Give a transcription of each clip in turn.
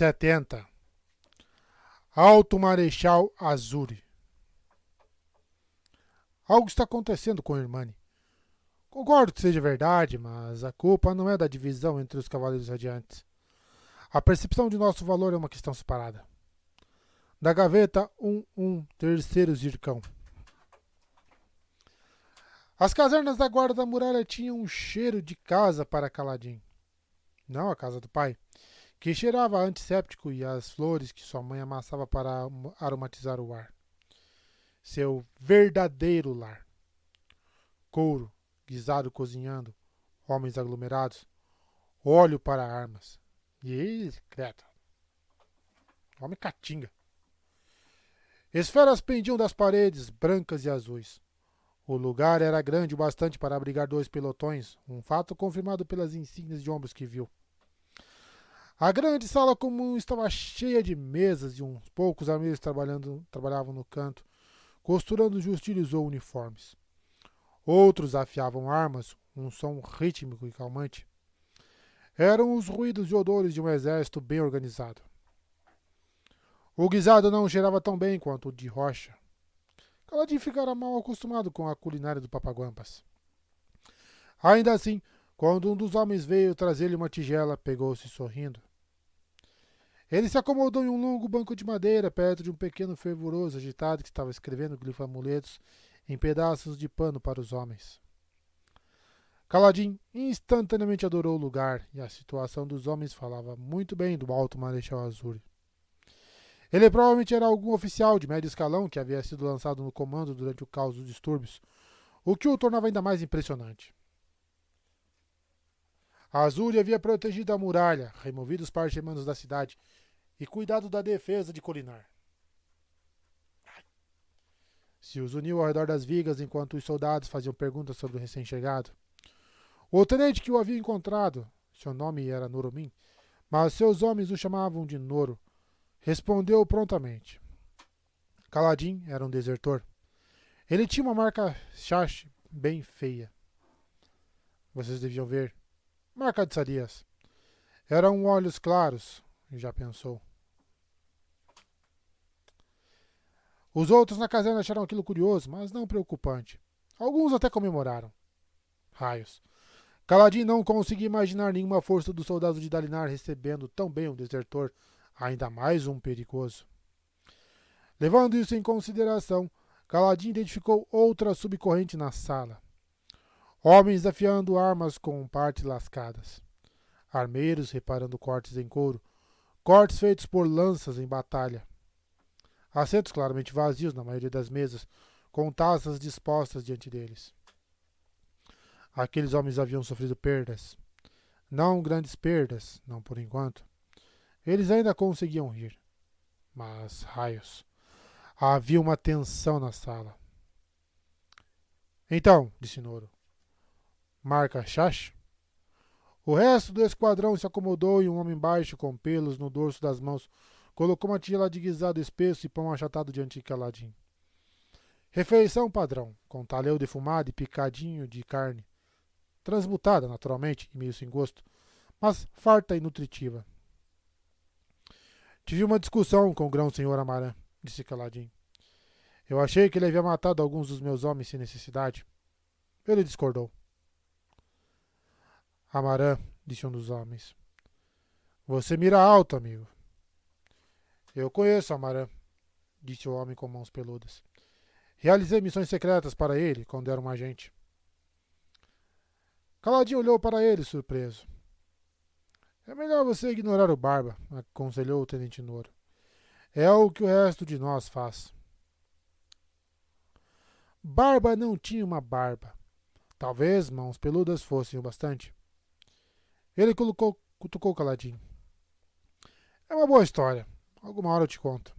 70. Alto Marechal Azuri. Algo está acontecendo com Irmane. Concordo que seja verdade, mas a culpa não é da divisão entre os Cavaleiros Radiantes. A percepção de nosso valor é uma questão separada. Da gaveta 11, terceiro zircão. As casernas da guarda da muralha tinham um cheiro de casa para Kaladin. Não a casa do pai, que cheirava a antisséptico e as flores que sua mãe amassava para aromatizar o ar. Seu verdadeiro lar. Couro, guisado cozinhando, homens aglomerados, óleo para armas. E credo. Homem catinga. Esferas pendiam das paredes, brancas e azuis. O lugar era grande o bastante para abrigar 2 pelotões, um fato confirmado pelas insígnias de ombros que viu. A grande sala comum estava cheia de mesas e uns poucos armeiros trabalhavam no canto, costurando justilhos ou uniformes. Outros afiavam armas, um som rítmico e calmante. Eram os ruídos e odores de um exército bem organizado. O guisado não cheirava tão bem quanto o de rocha. Kaladin ficara mal acostumado com a culinária do Papaguampas. Ainda assim, quando um dos homens veio trazer-lhe uma tigela, pegou-se sorrindo. Ele se acomodou em um longo banco de madeira, perto de um pequeno fervoroso agitado que estava escrevendo glifo-amuletos em pedaços de pano para os homens. Kaladin instantaneamente adorou o lugar, e a situação dos homens falava muito bem do Alto Marechal Azuri. Ele provavelmente era algum oficial de médio escalão que havia sido lançado no comando durante o caos dos distúrbios, o que o tornava ainda mais impressionante. Azuri havia protegido a muralha, removido os parchemanos da cidade e cuidado da defesa de Kholinar. Se os uniu ao redor das vigas enquanto os soldados faziam perguntas sobre o recém-chegado. O tenente que o havia encontrado, seu nome era Noromin, mas seus homens o chamavam de Noro, respondeu prontamente. Kaladin era um desertor. Ele tinha uma marca chache bem feia. Vocês deviam ver. Marca de Sarias. Eram olhos claros, já pensou. Os outros na caserna acharam aquilo curioso, mas não preocupante. Alguns até comemoraram. Raios. Kaladin não conseguia imaginar nenhuma força dos soldados de Dalinar recebendo tão bem um desertor, ainda mais um perigoso. Levando isso em consideração, Kaladin identificou outra subcorrente na sala. Homens afiando armas com partes lascadas. Armeiros reparando cortes em couro. Cortes feitos por lanças em batalha. Assentos claramente vazios na maioria das mesas, com taças dispostas diante deles. Aqueles homens haviam sofrido perdas. Não grandes perdas, não por enquanto. Eles ainda conseguiam rir. Mas, raios, havia uma tensão na sala. Então, disse Noro, marca Shash? O resto do esquadrão se acomodou e um homem baixo com pelos no dorso das mãos colocou uma tigela de guisado espesso e pão achatado diante de Kaladin. Refeição padrão, com talheu defumado e picadinho de carne. Transmutada, naturalmente, e meio sem gosto, mas farta e nutritiva. Tive uma discussão com o grão-senhor Amaran, disse Kaladin. Eu achei que ele havia matado alguns dos meus homens sem necessidade. Ele discordou. Amaran, disse um dos homens. Você mira alto, amigo. Eu conheço Amaran, disse o homem com mãos peludas. Realizei missões secretas para ele quando era um agente. Kaladin olhou para ele, surpreso. É melhor você ignorar o Barba, aconselhou o tenente Noro. É o que o resto de nós faz. Barba não tinha uma barba. Talvez mãos peludas fossem o bastante. Ele cutucou Kaladin. É uma boa história. Alguma hora eu te conto.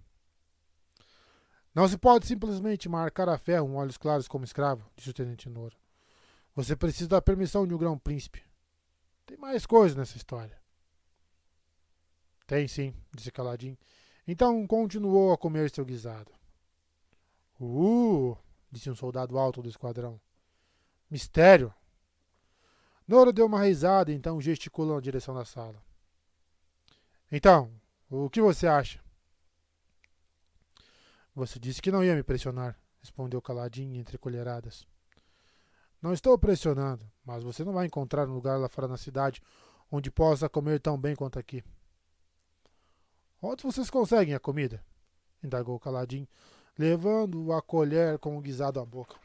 Não se pode simplesmente marcar a ferro um olhos claros como escravo, disse o tenente Noro. Você precisa da permissão de um grão-príncipe. Tem mais coisa nessa história. Tem sim, disse Kaladin. Então continuou a comer seu guisado. Disse um soldado alto do esquadrão. Mistério. Noro deu uma risada e então gesticulou na direção da sala. Então, O que você acha? Você disse que não ia me pressionar, respondeu caladinho entre colheradas. Não estou pressionando, mas você não vai encontrar um lugar lá fora na cidade onde possa comer tão bem quanto aqui. Onde vocês conseguem a comida? Indagou caladinho, levando a colher com o guisado à boca.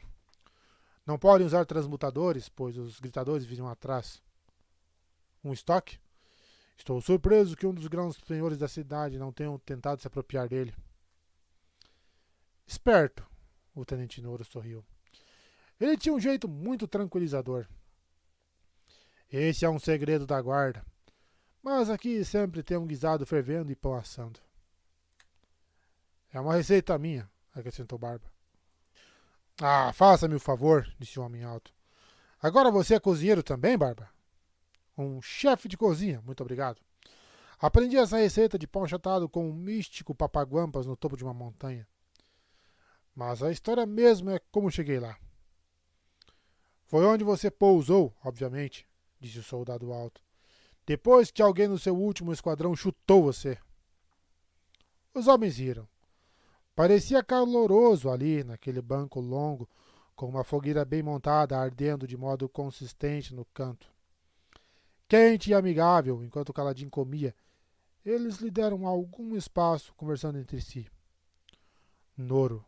Não podem usar transmutadores, pois os gritadores virão atrás. Um estoque? Estou surpreso que um dos grandes senhores da cidade não tenham tentado se apropriar dele. Esperto, o tenente Noro sorriu. Ele tinha um jeito muito tranquilizador. Esse é um segredo da guarda. Mas aqui sempre tem um guisado fervendo e pão assando. É uma receita minha, acrescentou Barba. Ah, faça-me o favor, disse o homem alto. Agora você é cozinheiro também, Barba? Um chefe de cozinha, muito obrigado. Aprendi essa receita de pão achatado com um místico papaguampas no topo de uma montanha. Mas a história mesmo é como cheguei lá. Foi onde você pousou, obviamente, disse o soldado alto. Depois que alguém no seu último esquadrão chutou você. Os homens riram. Parecia caloroso ali, naquele banco longo, com uma fogueira bem montada ardendo de modo consistente no canto. Quente e amigável, enquanto o Caladinho comia, eles lhe deram algum espaço conversando entre si. Noro.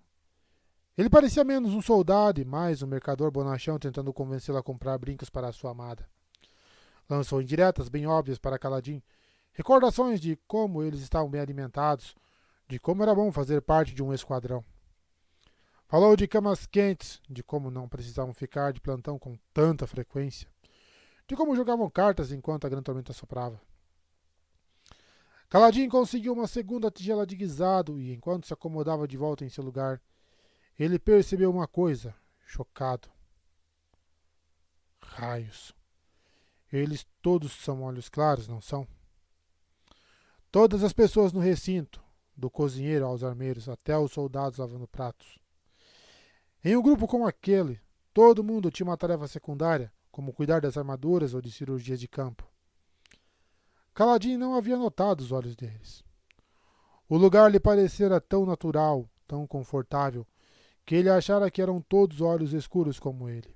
Ele parecia menos um soldado e mais um mercador bonachão tentando convencê-lo a comprar brincos para a sua amada. Lançou indiretas bem óbvias para Caladinho, recordações de como eles estavam bem alimentados, de como era bom fazer parte de um esquadrão. Falou de camas quentes, de como não precisavam ficar de plantão com tanta frequência, de como jogavam cartas enquanto a grande tormenta soprava. Caladinho conseguiu uma segunda tigela de guisado e, enquanto se acomodava de volta em seu lugar, ele percebeu uma coisa, chocado. Raios. Eles todos são olhos claros, não são? Todas as pessoas no recinto, do cozinheiro aos armeiros, até os soldados lavando pratos. Em um grupo como aquele, todo mundo tinha uma tarefa secundária, como cuidar das armaduras ou de cirurgias de campo. Caladinho não havia notado os olhos deles. O lugar lhe parecera tão natural, tão confortável, que ele achara que eram todos olhos escuros como ele.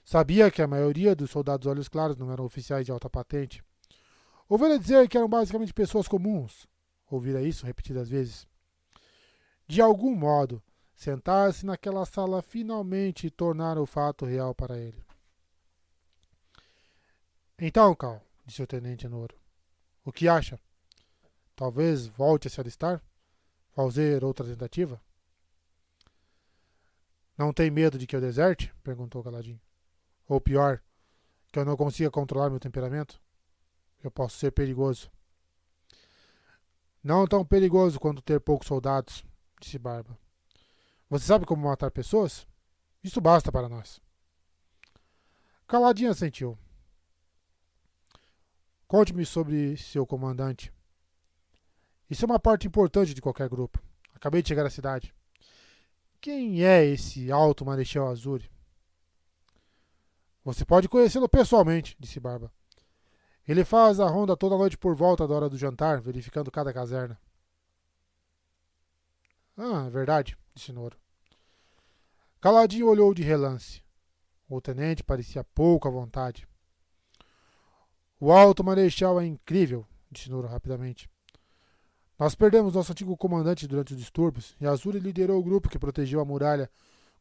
Sabia que a maioria dos soldados olhos claros não eram oficiais de alta patente. Ouvira dizer que eram basicamente pessoas comuns. Ouvira isso repetidas vezes. De algum modo, sentar-se naquela sala finalmente tornara o fato real para ele. Então, Cal, disse o tenente Noro, o que acha? Talvez volte a se alistar? Fazer outra tentativa? Não tem medo de que eu deserte? Perguntou Caladinho. Ou pior, que eu não consiga controlar meu temperamento? Eu posso ser perigoso. Não tão perigoso quanto ter poucos soldados, disse Barba. Você sabe como matar pessoas? Isso basta para nós. Caladinho assentiu. Conte-me sobre seu comandante. Isso é uma parte importante de qualquer grupo. Acabei de chegar à cidade. Quem é esse alto Marechal Azuri? Você pode conhecê-lo pessoalmente, disse Barba. Ele faz a ronda toda noite por volta da hora do jantar, verificando cada caserna. Ah, é verdade, disse Noro. Caladinho olhou de relance. O tenente parecia pouco à vontade. O alto marechal é incrível, disse Noro rapidamente. Nós perdemos nosso antigo comandante durante os distúrbios e Azuri liderou o grupo que protegeu a muralha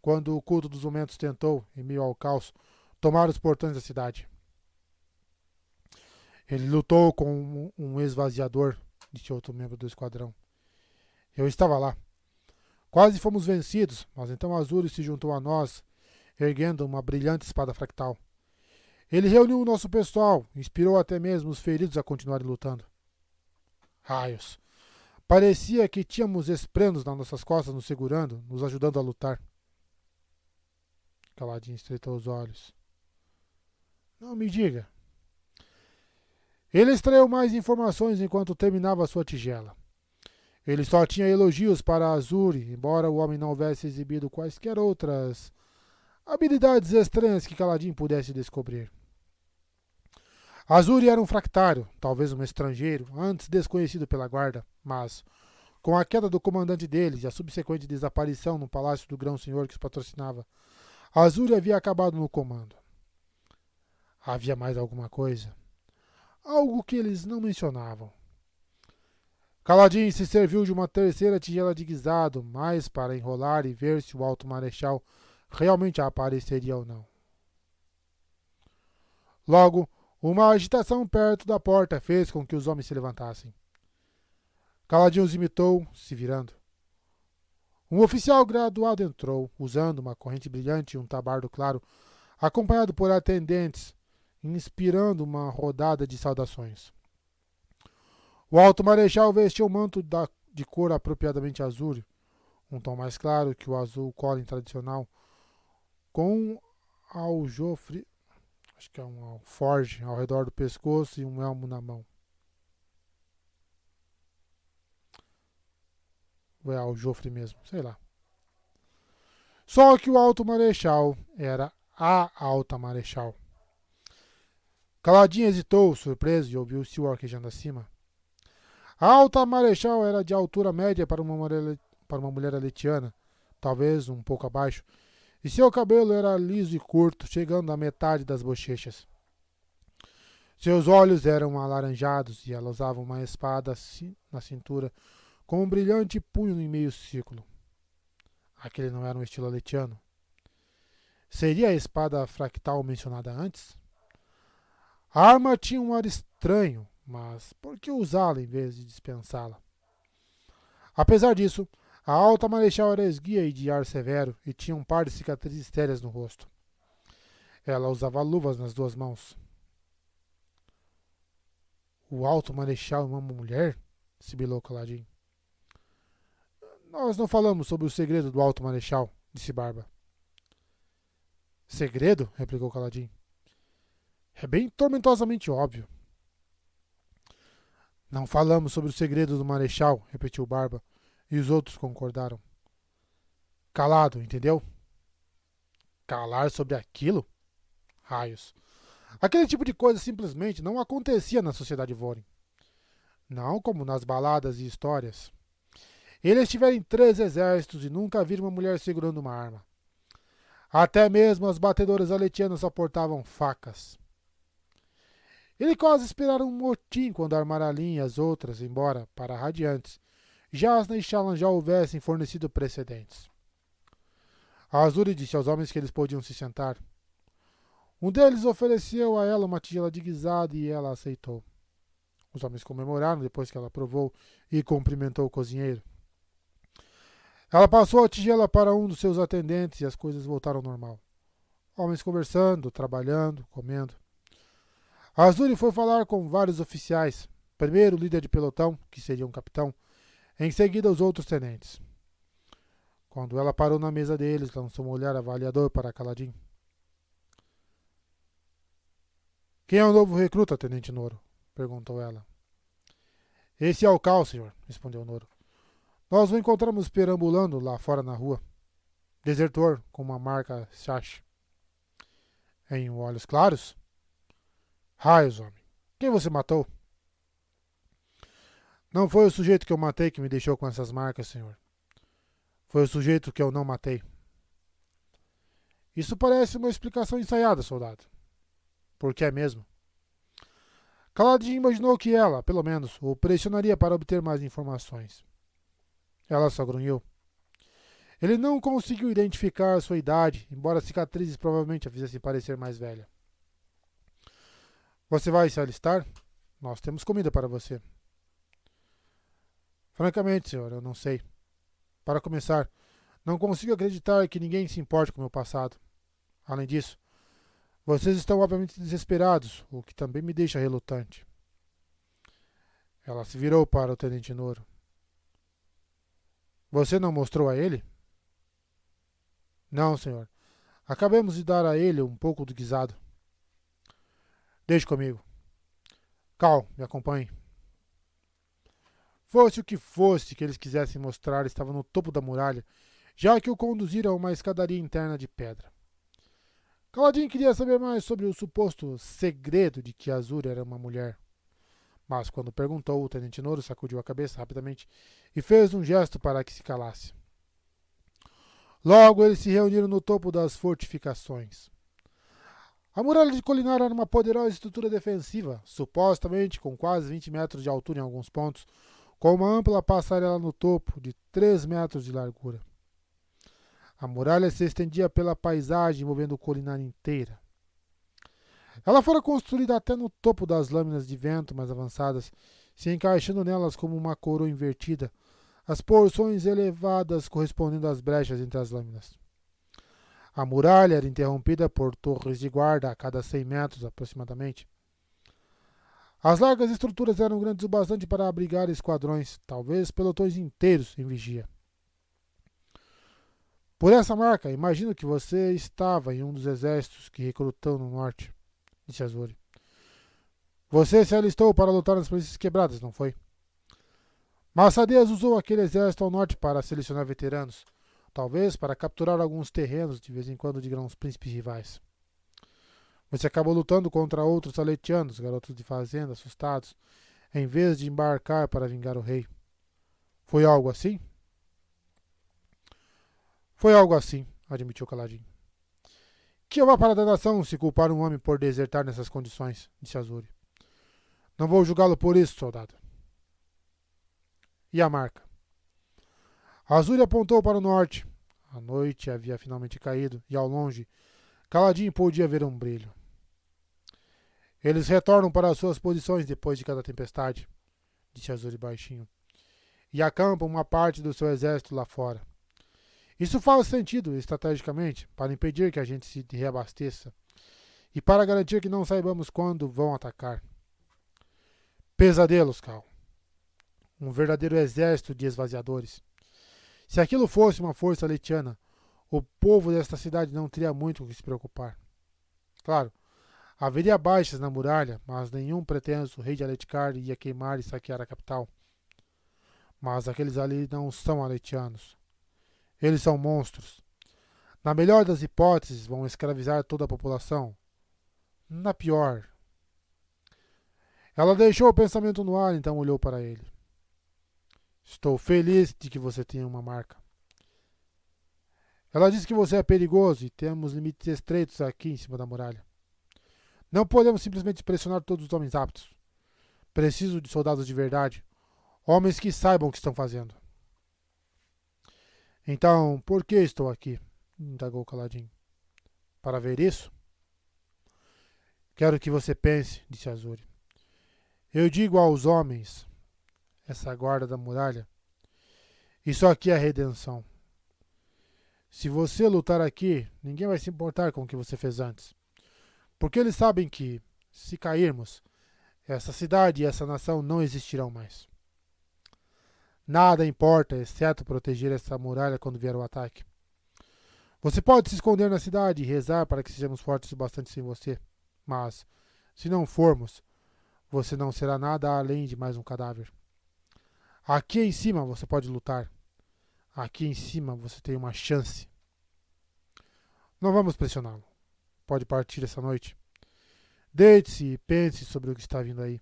quando o culto dos momentos tentou, em meio ao caos, tomar os portões da cidade. Ele lutou com um esvaziador, disse outro membro do esquadrão. Eu estava lá. Quase fomos vencidos, mas então Azuri se juntou a nós, erguendo uma brilhante espada fractal. Ele reuniu o nosso pessoal, inspirou até mesmo os feridos a continuarem lutando. Raios! Parecia que tínhamos esprenos nas nossas costas nos segurando, nos ajudando a lutar. Caladinho estreitou os olhos. Não me diga. Ele extraiu mais informações enquanto terminava a sua tigela. Ele só tinha elogios para Azuri, embora o homem não houvesse exibido quaisquer outras habilidades estranhas que Caladinho pudesse descobrir. Azuri era um fractário, talvez um estrangeiro, antes desconhecido pela guarda, mas, com a queda do comandante deles e a subsequente desaparição no palácio do grão-senhor que os patrocinava, Azuri havia acabado no comando. Havia mais alguma coisa? Algo que eles não mencionavam. Caladin se serviu de uma terceira tigela de guisado, mais para enrolar e ver se o alto marechal realmente apareceria ou não. Logo, uma agitação perto da porta fez com que os homens se levantassem. Caladin os imitou, se virando. Um oficial graduado entrou, usando uma corrente brilhante e um tabardo claro, acompanhado por atendentes, inspirando uma rodada de saudações. O alto marechal vestiu um manto de cor apropriadamente azul, um tom mais claro que o azul Colin tradicional, com um aljofre, acho que é um alforge, ao redor do pescoço e um elmo na mão. Ou é aljofre mesmo, sei lá. Só que o alto marechal era a alta marechal. Caladinho hesitou, surpreso, e ouviu Sil arquejando acima. A alta marechal era de altura média para uma mulher aletiana, talvez um pouco abaixo, e seu cabelo era liso e curto, chegando à metade das bochechas. Seus olhos eram alaranjados e ela usava uma espada na cintura, com um brilhante punho em meio círculo. Aquele não era um estilo aletiano. Seria a espada fractal mencionada antes? A arma tinha um ar estranho, mas por que usá-la em vez de dispensá-la? Apesar disso, a alta marechal era esguia e de ar severo e tinha um par de cicatrizes sérias no rosto. Ela usava luvas nas duas mãos. O alto marechal é uma mulher? Sibilou Caladin. Nós não falamos sobre o segredo do alto marechal, disse Barba. Segredo? Replicou Caladin. É bem tormentosamente óbvio. Não falamos sobre o segredo do marechal, repetiu Barba, e os outros concordaram. Calado, entendeu? Calar sobre aquilo? Raios. Aquele tipo de coisa simplesmente não acontecia na sociedade Vorin. Não como nas baladas e histórias. Eles tiveram 3 exércitos e nunca viram uma mulher segurando uma arma. Até mesmo as batedoras aletianas só portavam facas. Ele quase esperaram um motim quando Armaralin e as outras, embora para radiantes, Jasna e Shallan já houvessem fornecido precedentes. A Azuri disse aos homens que eles podiam se sentar. Um deles ofereceu a ela uma tigela de guisado e ela aceitou. Os homens comemoraram depois que ela provou e cumprimentou o cozinheiro. Ela passou a tigela para um dos seus atendentes e as coisas voltaram ao normal. Homens conversando, trabalhando, comendo. A Azuri foi falar com vários oficiais. Primeiro o líder de pelotão, que seria um capitão. Em seguida os outros tenentes. Quando ela parou na mesa deles, lançou um olhar avaliador para Caladin. Quem é o novo recruta, tenente Noro? Perguntou ela. Esse é o Cal, senhor, respondeu Noro. Nós o encontramos perambulando lá fora na rua. Desertor, com uma marca Shash. Em olhos claros? Raios, homem. Quem você matou? Não foi o sujeito que eu matei que me deixou com essas marcas, senhor. Foi o sujeito que eu não matei. Isso parece uma explicação ensaiada, soldado. Por que é mesmo? Caladin imaginou que ela, pelo menos, o pressionaria para obter mais informações. Ela só grunhiu. Ele não conseguiu identificar sua idade, embora as cicatrizes provavelmente a fizessem parecer mais velha. Você vai se alistar? Nós temos comida para você. Francamente, senhor, eu não sei. Para começar, não consigo acreditar que ninguém se importe com o meu passado. Além disso, vocês estão obviamente desesperados, o que também me deixa relutante. Ela se virou para o tenente Noro. Você não mostrou a ele? Não, senhor. Acabamos de dar a ele um pouco do guisado. Deixe comigo. Cal, me acompanhe. Fosse o que fosse que eles quisessem mostrar, estava no topo da muralha, já que o conduziram a uma escadaria interna de pedra. Kaladin queria saber mais sobre o suposto segredo de que Azuri era uma mulher. Mas quando perguntou, o tenente Noro sacudiu a cabeça rapidamente e fez um gesto para que se calasse. Logo eles se reuniram no topo das fortificações. A muralha de Colinar era uma poderosa estrutura defensiva, supostamente com quase 20 metros de altura em alguns pontos, com uma ampla passarela no topo de 3 metros de largura. A muralha se estendia pela paisagem envolvendo Colinar inteira. Ela fora construída até no topo das lâminas de vento mais avançadas, se encaixando nelas como uma coroa invertida, as porções elevadas correspondendo às brechas entre as lâminas. A muralha era interrompida por torres de guarda a cada 100 metros aproximadamente. As largas estruturas eram grandes o bastante para abrigar esquadrões, talvez pelotões inteiros em vigia. Por essa marca, imagino que você estava em um dos exércitos que recrutou no norte, disse Azuri. Você se alistou para lutar nas planícies quebradas, não foi? Massadez usou aquele exército ao norte para selecionar veteranos, talvez para capturar alguns terrenos de vez em quando de grãos príncipes rivais. Você acabou lutando contra outros aletianos, garotos de fazenda, assustados, em vez de embarcar para vingar o rei. Foi algo assim? Foi algo assim, admitiu Kaladin. Que é uma para a nação se culpar um homem por desertar nessas condições, disse Azuri. Não vou julgá-lo por isso, soldado. E a marca? Azuri apontou para o norte. A noite havia finalmente caído e, ao longe, Kaladin podia ver um brilho. Eles retornam para as suas posições depois de cada tempestade, disse Azuri baixinho, e acampam uma parte do seu exército lá fora. Isso faz sentido estrategicamente para impedir que a gente se reabasteça e para garantir que não saibamos quando vão atacar. Pesadelos, Cal. Um verdadeiro exército de esvaziadores. Se aquilo fosse uma força letiana, o povo desta cidade não teria muito com o que se preocupar. Claro, haveria baixas na muralha, mas nenhum pretenso rei de Aletkar ia queimar e saquear a capital. Mas aqueles ali não são aletianos. Eles são monstros. Na melhor das hipóteses, vão escravizar toda a população. Na pior. Ela deixou o pensamento no ar, então olhou para ele. Estou feliz de que você tenha uma marca. Ela disse que você é perigoso e temos limites estreitos aqui em cima da muralha. Não podemos simplesmente pressionar todos os homens aptos. Preciso de soldados de verdade. Homens que saibam o que estão fazendo. Então, por que estou aqui? Indagou Kaladin. Para ver isso? Quero que você pense, disse Azuri. Eu digo aos homens, essa guarda da muralha, isso aqui é a redenção. Se você lutar aqui, ninguém vai se importar com o que você fez antes. Porque eles sabem que, se cairmos, essa cidade e essa nação não existirão mais. Nada importa, exceto proteger essa muralha quando vier o ataque. Você pode se esconder na cidade e rezar para que sejamos fortes o bastante sem você. Mas, se não formos, você não será nada além de mais um cadáver. Aqui em cima você pode lutar. Aqui em cima você tem uma chance. Não vamos pressioná-lo. Pode partir essa noite. Deite-se e pense sobre o que está vindo aí.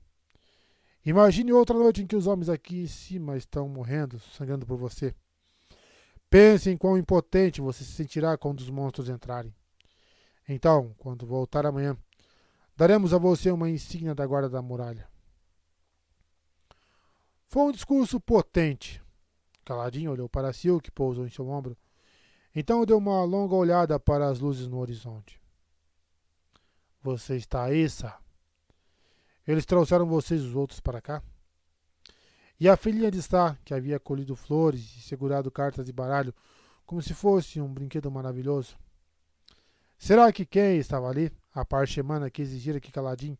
Imagine outra noite em que os homens aqui em cima estão morrendo, sangrando por você. Pense em quão impotente você se sentirá quando os monstros entrarem. Então, quando voltar amanhã, daremos a você uma insígnia da guarda da muralha. Foi um discurso potente. Kaladin olhou para Sil, que pousou em seu ombro. Então deu uma longa olhada para as luzes no horizonte. Você está aí, Sá? Eles trouxeram vocês os outros para cá? E a filhinha de Sá, que havia colhido flores e segurado cartas de baralho, como se fosse um brinquedo maravilhoso? Será que quem estava ali, a parchemana que exigira que Kaladin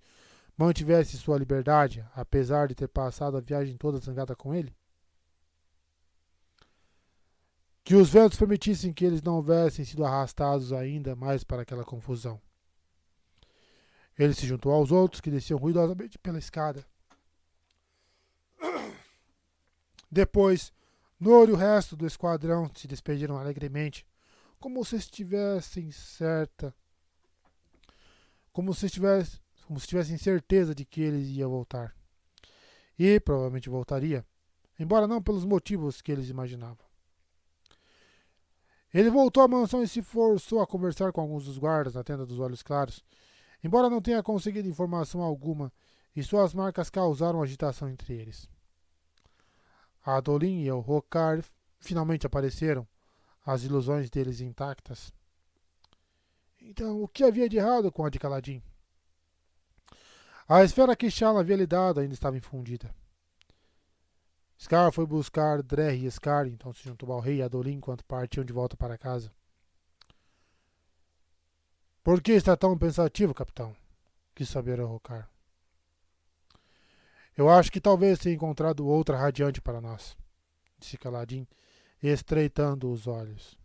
mantivesse sua liberdade, apesar de ter passado a viagem toda zangada com ele? Que os ventos permitissem que eles não houvessem sido arrastados ainda mais para aquela confusão. Ele se juntou aos outros que desciam ruidosamente pela escada. Depois, Noro e o resto do esquadrão se despediram alegremente, como se estivessem certa como se tivessem certeza de que ele ia voltar. E provavelmente voltaria, embora não pelos motivos que eles imaginavam. Ele voltou à mansão e se forçou a conversar com alguns dos guardas na tenda dos Olhos Claros, embora não tenha conseguido informação alguma, e suas marcas causaram agitação entre eles. A Adolin e o Rokar finalmente apareceram, as ilusões deles intactas. Então, o que havia de errado com a de Kaladin? A esfera que Shala havia lhe dado ainda estava infundida. Scar foi buscar Drer e Scar, então se juntou ao rei e a Adolin enquanto partiam de volta para casa. Por que está tão pensativo, capitão? Quis saber o Rokar. Eu acho que talvez tenha encontrado outra radiante para nós, disse Kaladin, estreitando os olhos.